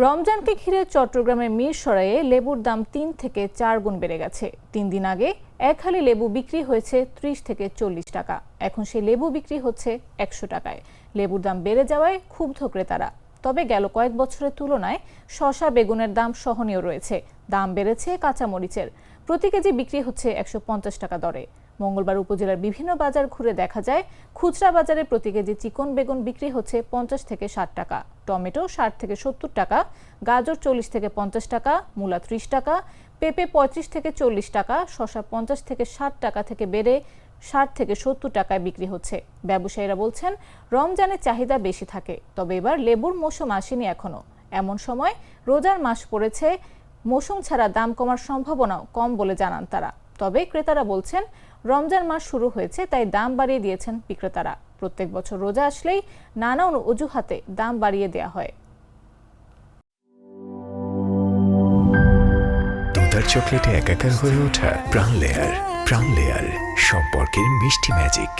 রমজানকে ঘিরে চট্টগ্রামের মিরসরাইয়ে লেবুর দাম ৩ থেকে ৪ গুণ বেড়ে গেছে। ৩ দিন আগে এক হালি লেবু বিক্রি হয়েছে ৩০ থেকে ৪০ টাকা, এখন সেই লেবু বিক্রি হচ্ছে ১০০ টাকায়। লেবুর দাম বেড়ে যাওয়ায় ক্ষুব্ধ ক্রেতারা। তবে গেল কয়েক বছরের তুলনায় শসা বেগুনের দাম সহনীয় রয়েছে। দাম বেড়েছে কাঁচামরিচের, প্রতি কেজি বিক্রি হচ্ছে ১৫০ টাকা দরে। মঙ্গলবার উপজেলার বিভিন্ন বাজার ঘুরে দেখা যায়, খুচরা বাজারে প্রতি কেজি চিকন বেগুন বিক্রি হচ্ছে ৫০ থেকে ৬০ টাকা, টমেটো ৬০ থেকে ৭০ টাকা, গাজর ৪০ থেকে ৫০ টাকা, মূলা ৩০ টাকা, পেঁপে ৩৫ থেকে ৪০ টাকা, শসা ৫০ থেকে ৬০ টাকা থেকে বেড়ে ৬০ থেকে ৭০ টাকায় বিক্রি হচ্ছে। ব্যবসায়ীরা বলছেন, রমজানের চাহিদা বেশি থাকে, তবে এবার লেবুর মৌসুম আসেনি এখনো। এমন সময় রোজার মাস পড়েছে, মৌসুম ছাড়া দাম কমার সম্ভাবনাও কম বলে জানান তারা। তবে ক্রেতারা বলছেন, রমজান মাস শুরু হয়েছে, তাই দাম বাড়িয়ে দিয়েছেন বিক্রেতারা। প্রত্যেক বছর রোজা আসলেই নানা অজুহাতে দাম বাড়িয়ে দেওয়া হয়। দুধার চকলেটে একাকার হয়ে ওঠা প্রাণ লেয়ার সম্পর্কের মিষ্টি ম্যাজিক।